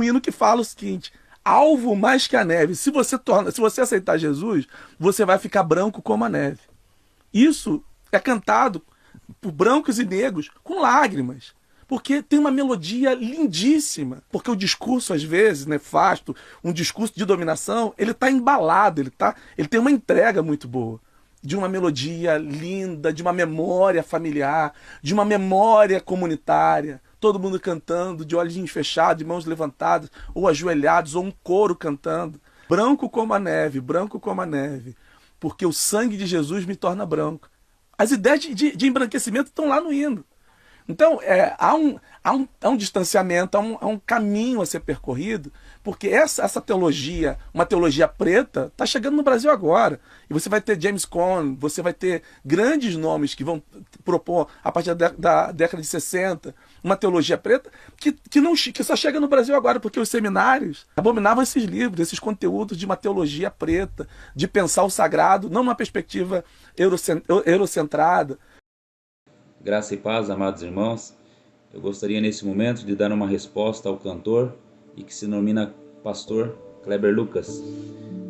hino que fala o seguinte: alvo mais que a neve. Se você aceitar Jesus, você vai ficar branco como a neve. Isso é cantado por brancos e negros com lágrimas. Porque tem uma melodia lindíssima. Porque o discurso, às vezes, nefasto, um discurso de dominação, ele está embalado, ele tem uma entrega muito boa. De uma melodia linda, de uma memória familiar, de uma memória comunitária. Todo mundo cantando, de olhinhos fechados, de mãos levantadas, ou ajoelhados, ou um coro cantando. Branco como a neve, branco como a neve. Porque o sangue de Jesus me torna branco. As ideias de embranquecimento estão lá no hino. Então, há um distanciamento, há um caminho a ser percorrido, porque essa teologia, uma teologia preta, está chegando no Brasil agora. E você vai ter James Cone, você vai ter grandes nomes que vão propor, a partir da década de 60, uma teologia preta que só chega no Brasil agora, porque os seminários abominavam esses livros, esses conteúdos de uma teologia preta, de pensar o sagrado, não numa perspectiva eurocentrada. Graça e paz, amados irmãos. Eu gostaria nesse momento de dar uma resposta ao cantor e que se denomina pastor Kleber Lucas.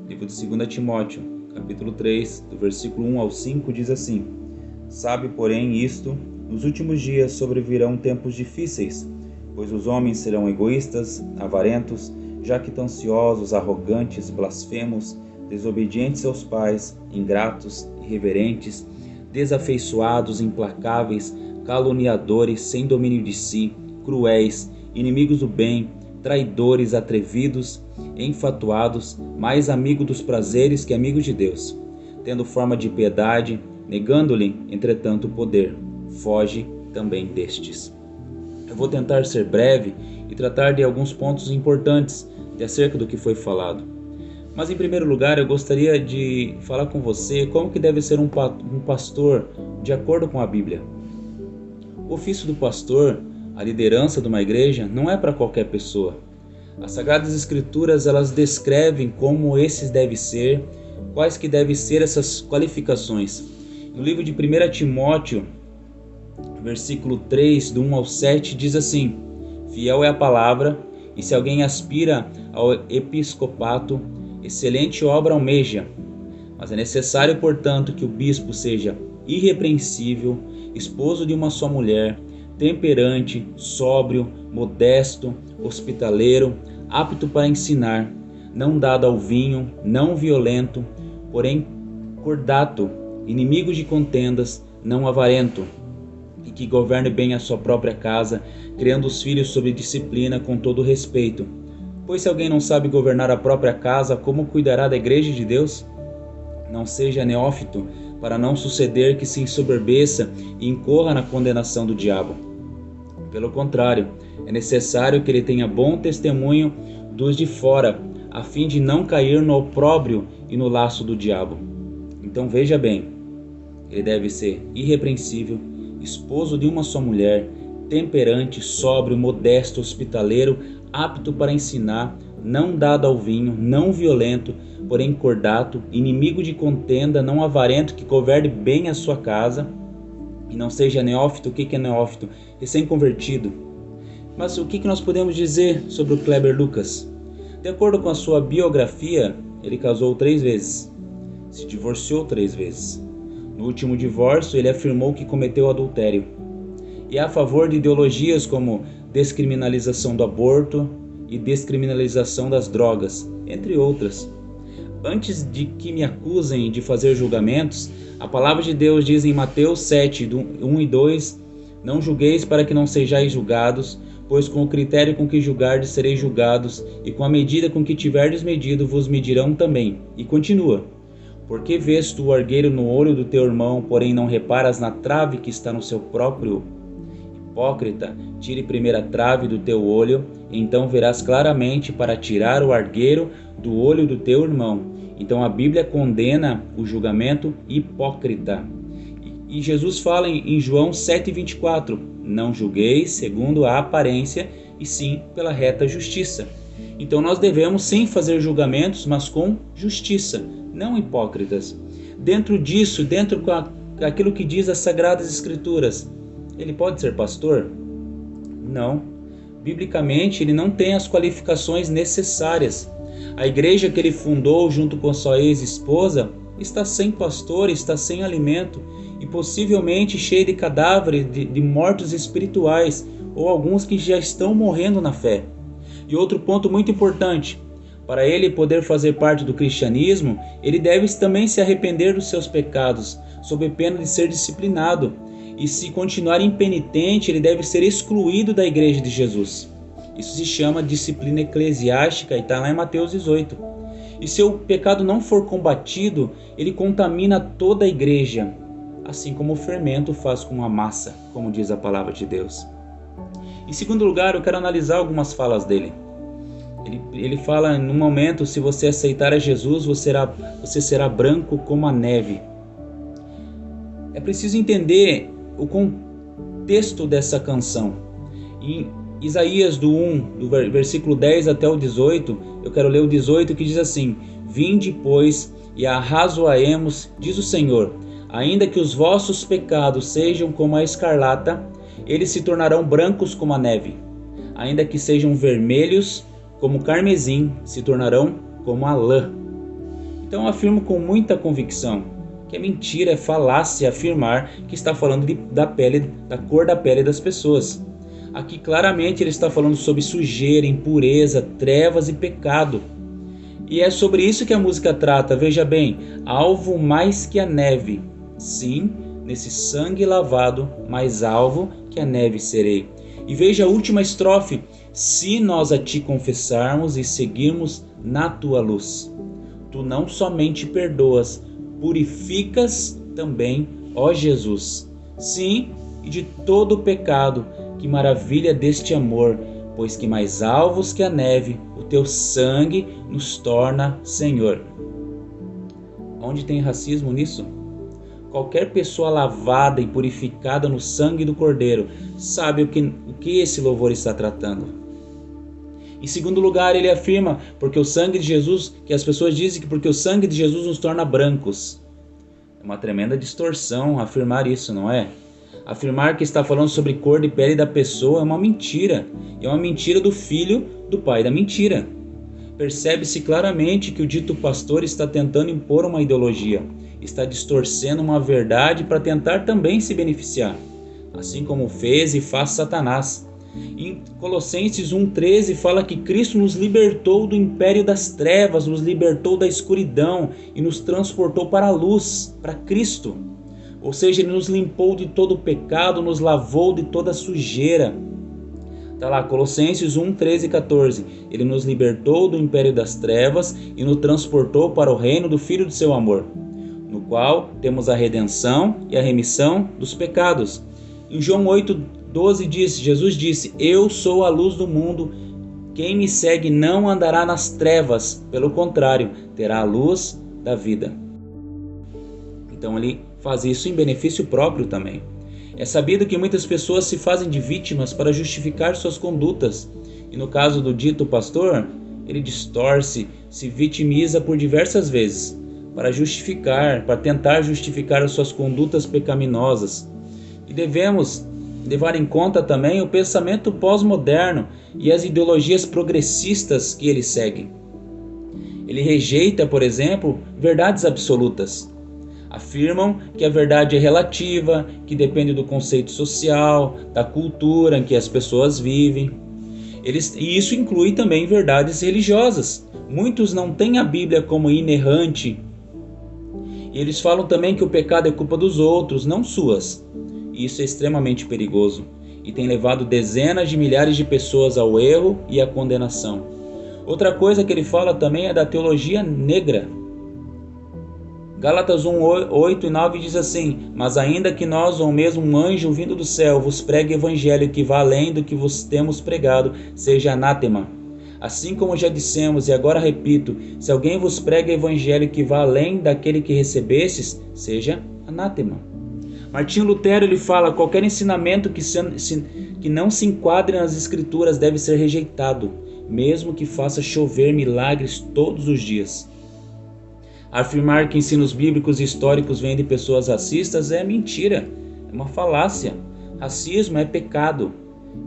Livro de 2 Timóteo, capítulo 3, do versículo 1 ao 5, diz assim: Sabe, porém, isto, nos últimos dias sobrevirão tempos difíceis, pois os homens serão egoístas, avarentos, jactanciosos, arrogantes, blasfemos, desobedientes aos pais, ingratos, irreverentes, desafeiçoados, implacáveis, caluniadores, sem domínio de si, cruéis, inimigos do bem, traidores, atrevidos, enfatuados, mais amigo dos prazeres que amigo de Deus, tendo forma de piedade, negando-lhe, entretanto, o poder. Foge também destes. Eu vou tentar ser breve e tratar de alguns pontos importantes acerca do que foi falado. Mas em primeiro lugar eu gostaria de falar com você como que deve ser um pastor de acordo com a Bíblia. O ofício do pastor, a liderança de uma igreja, não é para qualquer pessoa. As Sagradas Escrituras elas descrevem como esses devem ser, quais que devem ser essas qualificações. No livro de 1 Timóteo, versículo 3, do 1 ao 7, diz assim: Fiel é a palavra, e se alguém aspira ao episcopato, excelente obra almeja, mas é necessário, portanto, que o bispo seja irrepreensível, esposo de uma só mulher, temperante, sóbrio, modesto, hospitaleiro, apto para ensinar, não dado ao vinho, não violento, porém cordato, inimigo de contendas, não avarento, e que governe bem a sua própria casa, criando os filhos sob disciplina com todo respeito. Pois se alguém não sabe governar a própria casa, como cuidará da igreja de Deus? Não seja neófito, para não suceder que se ensoberbeça e incorra na condenação do diabo. Pelo contrário, é necessário que ele tenha bom testemunho dos de fora, a fim de não cair no opróbrio e no laço do diabo. Então veja bem, ele deve ser irrepreensível, esposo de uma só mulher, temperante, sóbrio, modesto, hospitaleiro, apto para ensinar, não dado ao vinho, não violento, porém cordato, inimigo de contenda, não avarento, que governe bem a sua casa, e não seja neófito. O que é neófito? Recém-convertido. Mas o que nós podemos dizer sobre o Kleber Lucas? De acordo com a sua biografia, ele casou 3 vezes, se divorciou 3 vezes. No último divórcio, ele afirmou que cometeu adultério. E é a favor de ideologias como descriminalização do aborto e descriminalização das drogas, entre outras. Antes de que me acusem de fazer julgamentos, a palavra de Deus diz em Mateus 7, 1 e 2, Não julgueis para que não sejais julgados, pois com o critério com que julgardes sereis julgados, e com a medida com que tiverdes medido vos medirão também. E continua: Porque vês tu o argueiro no olho do teu irmão, porém não reparas na trave que está no seu próprio? Hipócrita, tire primeiro a trave do teu olho, e então verás claramente para tirar o argueiro do olho do teu irmão. Então a Bíblia condena o julgamento hipócrita. E Jesus fala em João 7,24, não julgueis segundo a aparência, e sim pela reta justiça. Então nós devemos sim fazer julgamentos, mas com justiça, não hipócritas. Dentro disso, dentro daquilo que diz as Sagradas Escrituras, ele pode ser pastor? Não. biblicamente, ele não tem as qualificações necessárias. A igreja que ele fundou junto com a sua ex-esposa está sem pastor, está sem alimento e possivelmente cheia de cadáveres de mortos espirituais ou alguns que já estão morrendo na fé. E outro ponto muito importante, para ele poder fazer parte do cristianismo, ele deve também se arrepender dos seus pecados, sob pena de ser disciplinado. E se continuar impenitente, ele deve ser excluído da igreja de Jesus. Isso se chama disciplina eclesiástica e está lá em Mateus 18. E se o pecado não for combatido, ele contamina toda a igreja, assim como o fermento faz com a massa, como diz a palavra de Deus. Em segundo lugar, eu quero analisar algumas falas dele. Ele fala, no momento, se você aceitar a Jesus, você será branco como a neve. É preciso entender o contexto dessa canção. Em Isaías do versículo 10 até o 18, eu quero ler o 18 que diz assim: Vinde, pois, e arrazoaemos, diz o Senhor, ainda que os vossos pecados sejam como a escarlata, eles se tornarão brancos como a neve. Ainda que sejam vermelhos como carmesim, se tornarão como a lã. Então eu afirmo com muita convicção que é mentira, é falácia afirmar que está falando da cor da pele das pessoas. Aqui claramente ele está falando sobre sujeira, impureza, trevas e pecado. E é sobre isso que a música trata, veja bem, alvo mais que a neve. Sim, nesse sangue lavado, mais alvo que a neve serei. E veja a última estrofe, se nós a ti confessarmos e seguirmos na tua luz. Tu não somente perdoas, purificas também, ó Jesus. Sim, e de todo o pecado, que maravilha deste amor, pois que mais alvos que a neve, o teu sangue nos torna Senhor. Onde tem racismo nisso? Qualquer pessoa lavada e purificada no sangue do Cordeiro sabe o que esse louvor está tratando. Em segundo lugar, ele afirma, porque o sangue de Jesus, que as pessoas dizem que porque o sangue de Jesus nos torna brancos. É uma tremenda distorção afirmar isso, não é? Afirmar que está falando sobre cor de pele da pessoa é uma mentira. É uma mentira do filho do pai da mentira. Percebe-se claramente que o dito pastor está tentando impor uma ideologia. Está distorcendo uma verdade para tentar também se beneficiar. Assim como fez e faz Satanás. Em Colossenses 1,13 fala que Cristo nos libertou do império das trevas, nos libertou da escuridão e nos transportou para a luz, para Cristo. Ou seja, Ele nos limpou de todo o pecado, nos lavou de toda a sujeira. Está lá, Colossenses 1, 13 e 14. Ele nos libertou do império das trevas e nos transportou para o reino do Filho do seu amor, no qual temos a redenção e a remissão dos pecados. Em João 8,12 diz, Jesus disse, eu sou a luz do mundo, quem me segue não andará nas trevas, pelo contrário, terá a luz da vida. Então ele faz isso em benefício próprio também. É sabido que muitas pessoas se fazem de vítimas para justificar suas condutas. E no caso do dito pastor, ele distorce, se vitimiza por diversas vezes, para tentar justificar as suas condutas pecaminosas. E devemos levar em conta também o pensamento pós-moderno e as ideologias progressistas que ele segue. Ele rejeita, por exemplo, verdades absolutas. Afirmam que a verdade é relativa, que depende do conceito social, da cultura em que as pessoas vivem. E isso inclui também verdades religiosas. Muitos não têm a Bíblia como inerrante. E eles falam também que o pecado é culpa dos outros, não suas. E isso é extremamente perigoso e tem levado dezenas de milhares de pessoas ao erro e à condenação. Outra coisa que ele fala também é da teologia negra. Gálatas 1, 8 e 9 diz assim, mas ainda que nós ou mesmo um anjo vindo do céu vos pregue evangelho que vá além do que vos temos pregado, seja anátema. Assim como já dissemos e agora repito, se alguém vos prega evangelho que vá além daquele que recebestes, seja anátema. Martinho Lutero ele fala, qualquer ensinamento que não se enquadre nas escrituras deve ser rejeitado, mesmo que faça chover milagres todos os dias. Afirmar que ensinos bíblicos e históricos vêm de pessoas racistas é mentira, é uma falácia. Racismo é pecado.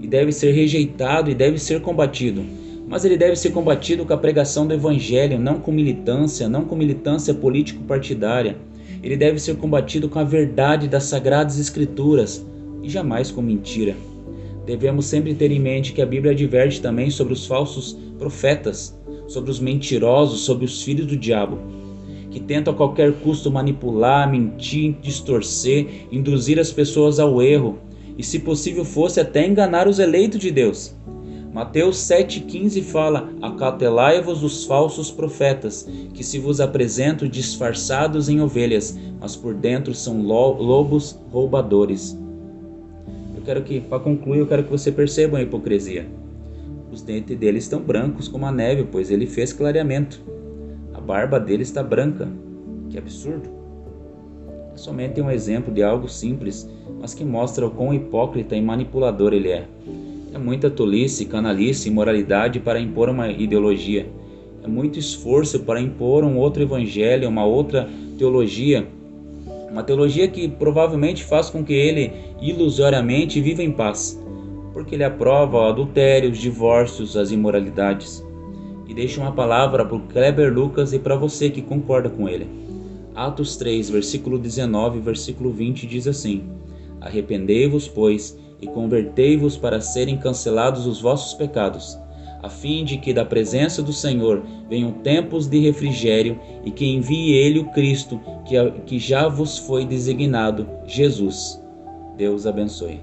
e deve ser rejeitado e deve ser combatido. Mas ele deve ser combatido com a pregação do Evangelho, não com militância político-partidária. Ele deve ser combatido com a verdade das Sagradas Escrituras e jamais com mentira. Devemos sempre ter em mente que a Bíblia adverte também sobre os falsos profetas, sobre os mentirosos, sobre os filhos do diabo, que tentam a qualquer custo manipular, mentir, distorcer, induzir as pessoas ao erro e, se possível fosse, até enganar os eleitos de Deus. Mateus 7,15 fala: acautelai-vos dos falsos profetas, que se vos apresentam disfarçados em ovelhas, mas por dentro são lobos roubadores. Para concluir, eu quero que você perceba a hipocrisia. Os dentes dele estão brancos como a neve, pois ele fez clareamento. A barba dele está branca. Que absurdo! É somente um exemplo de algo simples, mas que mostra o quão hipócrita e manipulador ele é. É muita tolice, canalice e imoralidade para impor uma ideologia. É muito esforço para impor um outro evangelho, uma outra teologia. Uma teologia que provavelmente faz com que ele, ilusoriamente, viva em paz. Porque ele aprova o adultério, os divórcios, as imoralidades. E deixo uma palavra para o Kleber Lucas e para você que concorda com ele. Atos 3, versículo 19 e versículo 20 diz assim: arrependei-vos, pois, e convertei-vos para serem cancelados os vossos pecados, a fim de que da presença do Senhor venham tempos de refrigério e que envie ele o Cristo, que já vos foi designado, Jesus. Deus abençoe.